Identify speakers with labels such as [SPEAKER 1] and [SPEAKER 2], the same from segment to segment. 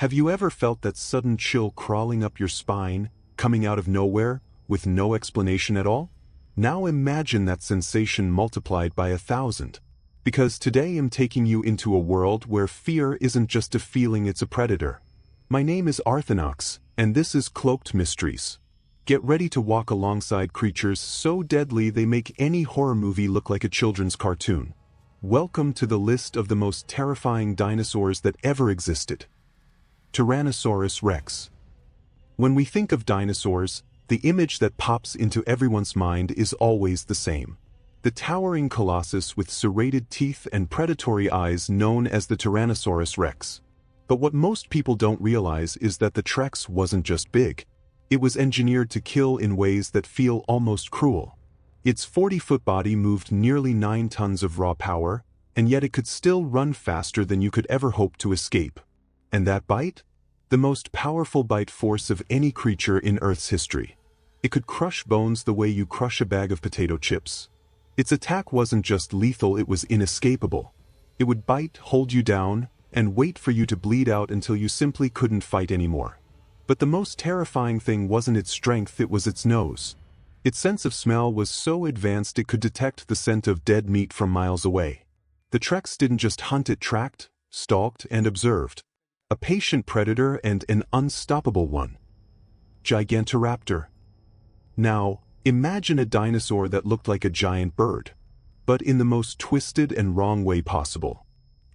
[SPEAKER 1] Have you ever felt that sudden chill crawling up your spine, coming out of nowhere, with no explanation at all? Now imagine that sensation multiplied by 1,000. Because today I'm taking you into a world where fear isn't just a feeling, it's a predator. My name is Arthanox, and this is Cloaked Mysteries. Get ready to walk alongside creatures so deadly they make any horror movie look like a children's cartoon. Welcome to the list of the most terrifying dinosaurs that ever existed. Tyrannosaurus rex. When we think of dinosaurs, the image that pops into everyone's mind is always the same. The towering colossus with serrated teeth and predatory eyes known as the Tyrannosaurus rex. But what most people don't realize is that the Trex wasn't just big. It was engineered to kill in ways that feel almost cruel. Its 40-foot body moved nearly 9 tons of raw power, and yet it could still run faster than you could ever hope to escape. And that bite? The most powerful bite force of any creature in Earth's history. It could crush bones the way you crush a bag of potato chips. Its attack wasn't just lethal, it was inescapable. It would bite, hold you down, and wait for you to bleed out until you simply couldn't fight anymore. But the most terrifying thing wasn't its strength, it was its nose. Its sense of smell was so advanced it could detect the scent of dead meat from miles away. The Trex didn't just hunt, it tracked, stalked, and observed. A patient predator and an unstoppable one. Gigantoraptor. Now, imagine a dinosaur that looked like a giant bird, but in the most twisted and wrong way possible.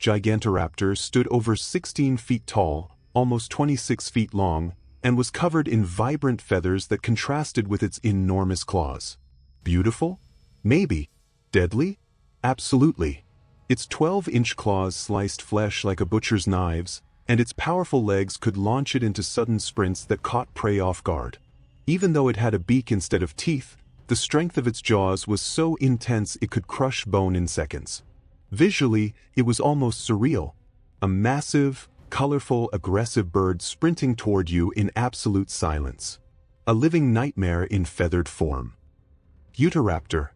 [SPEAKER 1] Gigantoraptor stood over 16 feet tall, almost 26 feet long, and was covered in vibrant feathers that contrasted with its enormous claws. Beautiful? Maybe. Deadly? Absolutely. Its 12-inch claws sliced flesh like a butcher's knives, and its powerful legs could launch it into sudden sprints that caught prey off guard. Even though it had a beak instead of teeth, the strength of its jaws was so intense it could crush bone in seconds. Visually, it was almost surreal. A massive, colorful, aggressive bird sprinting toward you in absolute silence. A living nightmare in feathered form. Utahraptor.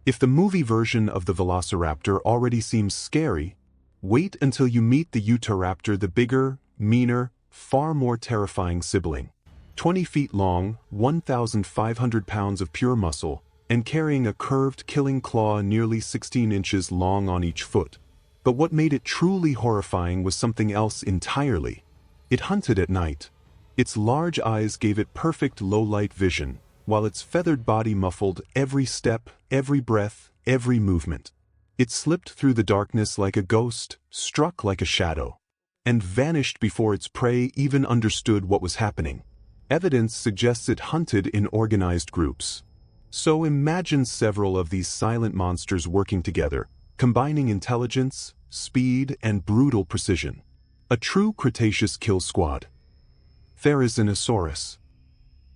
[SPEAKER 1] If the movie version of the Velociraptor already seems scary, wait until you meet the Utahraptor, the bigger, meaner, far more terrifying sibling. 20 feet long, 1,500 pounds of pure muscle, and carrying a curved killing claw nearly 16 inches long on each foot. But what made it truly horrifying was something else entirely. It hunted at night. Its large eyes gave it perfect low-light vision, while its feathered body muffled every step, every breath, every movement. It slipped through the darkness like a ghost, struck like a shadow, and vanished before its prey even understood what was happening. Evidence suggests it hunted in organized groups. So imagine several of these silent monsters working together, combining intelligence, speed, and brutal precision. A true Cretaceous kill squad. Therizinosaurus.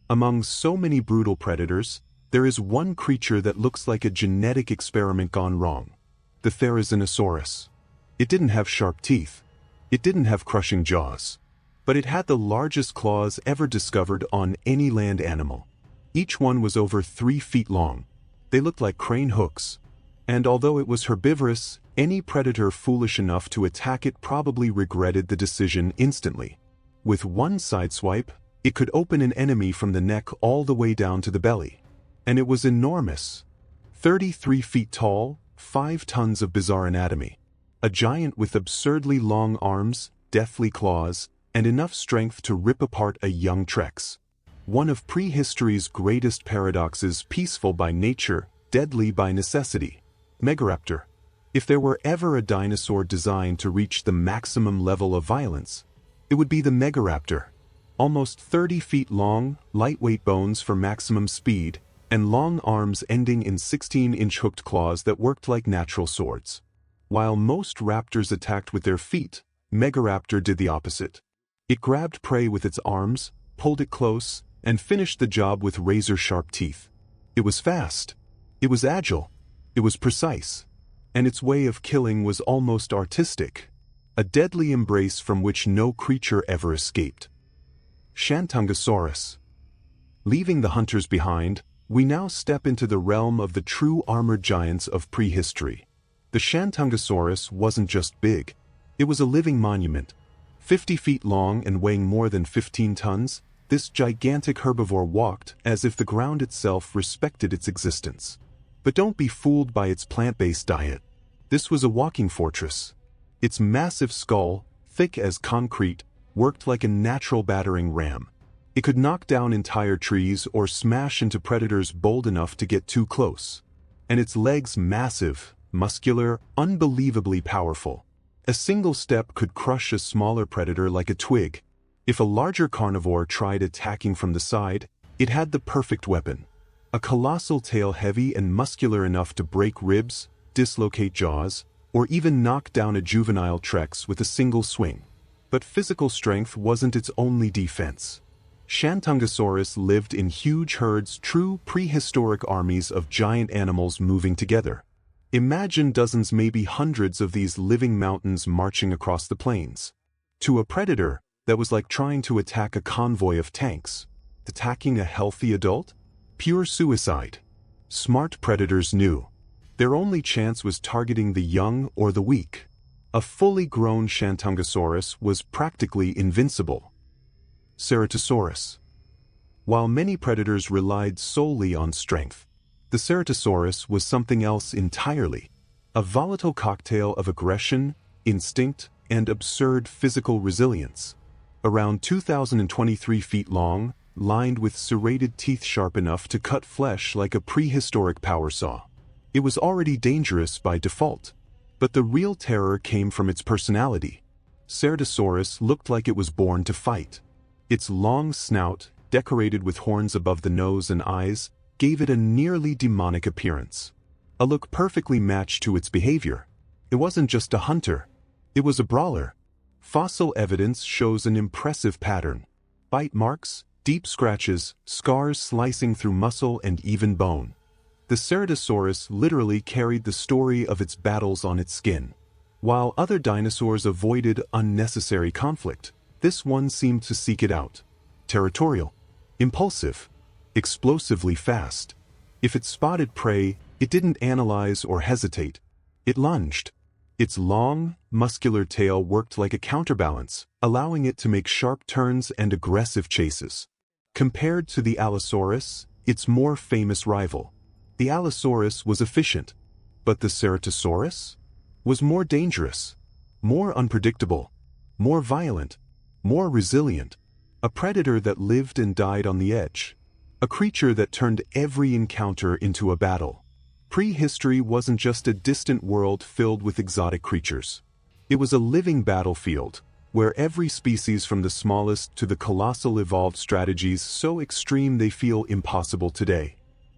[SPEAKER 1] Among so many brutal predators, there is one creature that looks like a genetic experiment gone wrong. The Therizinosaurus. It didn't have sharp teeth. It didn't have crushing jaws. But it had the largest claws ever discovered on any land animal. Each one was over 3 feet long. They looked like crane hooks. And although it was herbivorous, any predator foolish enough to attack it probably regretted the decision instantly. With one sideswipe, it could open an enemy from the neck all the way down to the belly. And it was enormous. 33 feet tall, 5 tons of bizarre anatomy. A giant with absurdly long arms, deathly claws, and enough strength to rip apart a young Trex. One of prehistory's greatest paradoxes, peaceful by nature, deadly by necessity. Megaraptor. If there were ever a dinosaur designed to reach the maximum level of violence, it would be the Megaraptor. Almost 30 feet long, lightweight bones for maximum speed, and long arms ending in 16-inch hooked claws that worked like natural swords. While most raptors attacked with their feet, Megaraptor did the opposite. It grabbed prey with its arms, pulled it close, and finished the job with razor-sharp teeth. It was fast. It was agile. It was precise. And its way of killing was almost artistic. A deadly embrace from which no creature ever escaped. Shantungosaurus. Leaving the hunters behind, we now step into the realm of the true armored giants of prehistory. The Shantungosaurus wasn't just big. It was a living monument. 50 feet long and weighing more than 15 tons, this gigantic herbivore walked as if the ground itself respected its existence. But don't be fooled by its plant-based diet. This was a walking fortress. Its massive skull, thick as concrete, worked like a natural battering ram. It could knock down entire trees or smash into predators bold enough to get too close. And its legs massive, muscular, unbelievably powerful. A single step could crush a smaller predator like a twig. If a larger carnivore tried attacking from the side, it had the perfect weapon. A colossal tail heavy and muscular enough to break ribs, dislocate jaws, or even knock down a juvenile T-Rex with a single swing. But physical strength wasn't its only defense. Shantungosaurus lived in huge herds, true prehistoric armies of giant animals moving together. Imagine dozens, maybe hundreds of these living mountains marching across the plains. To a predator, that was like trying to attack a convoy of tanks. Attacking a healthy adult? Pure suicide. Smart predators knew. Their only chance was targeting the young or the weak. A fully grown Shantungosaurus was practically invincible. Ceratosaurus. While many predators relied solely on strength, the Ceratosaurus was something else entirely. A volatile cocktail of aggression, instinct, and absurd physical resilience. Around 2,023 feet long, lined with serrated teeth sharp enough to cut flesh like a prehistoric power saw. It was already dangerous by default. But the real terror came from its personality. Ceratosaurus looked like it was born to fight. Its long snout, decorated with horns above the nose and eyes, gave it a nearly demonic appearance. A look perfectly matched to its behavior. It wasn't just a hunter. It was a brawler. Fossil evidence shows an impressive pattern. Bite marks, deep scratches, scars slicing through muscle and even bone. The Ceratosaurus literally carried the story of its battles on its skin. While other dinosaurs avoided unnecessary conflict, this one seemed to seek it out. Territorial, impulsive, explosively fast. If it spotted prey, it didn't analyze or hesitate. It lunged. Its long, muscular tail worked like a counterbalance, allowing it to make sharp turns and aggressive chases. Compared to the Allosaurus, its more famous rival, the Allosaurus was efficient, but the Ceratosaurus was more dangerous, more unpredictable, more violent, more resilient. A predator that lived and died on the edge. A creature that turned every encounter into a battle. Prehistory wasn't just a distant world filled with exotic creatures. It was a living battlefield, where every species from the smallest to the colossal evolved strategies so extreme they feel impossible today.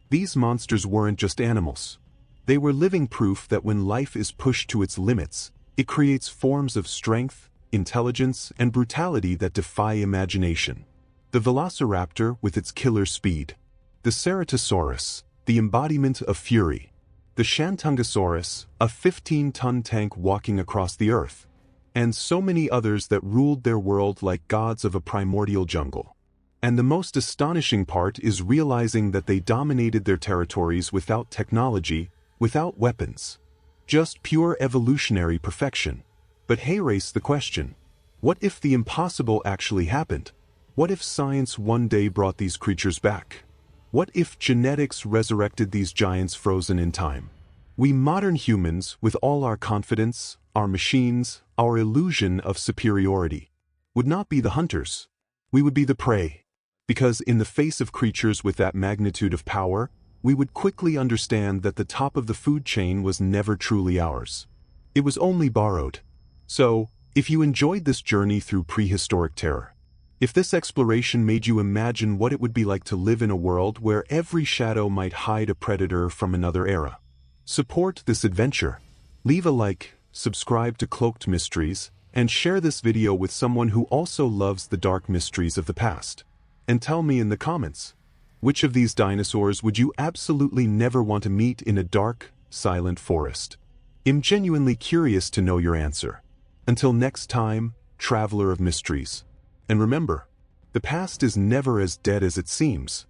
[SPEAKER 1] These monsters weren't just animals. They were living proof that when life is pushed to its limits, it creates forms of strength, intelligence, and brutality that defy imagination. The Velociraptor with its killer speed. The Ceratosaurus, the embodiment of fury. The Shantungosaurus, a 15-ton tank walking across the earth. And so many others that ruled their world like gods of a primordial jungle. And the most astonishing part is realizing that they dominated their territories without technology, without weapons. Just pure evolutionary perfection. But hey, raise the question. What if the impossible actually happened? What if science one day brought these creatures back? What if genetics resurrected these giants frozen in time? We modern humans, with all our confidence, our machines, our illusion of superiority, would not be the hunters. We would be the prey. Because in the face of creatures with that magnitude of power, we would quickly understand that the top of the food chain was never truly ours. It was only borrowed. So, if you enjoyed this journey through prehistoric terror, if this exploration made you imagine what it would be like to live in a world where every shadow might hide a predator from another era, support this adventure. Leave a like, subscribe to Cloaked Mysteries, and share this video with someone who also loves the dark mysteries of the past. And tell me in the comments, which of these dinosaurs would you absolutely never want to meet in a dark, silent forest? I'm genuinely curious to know your answer. Until next time, traveler of mysteries. And remember, the past is never as dead as it seems.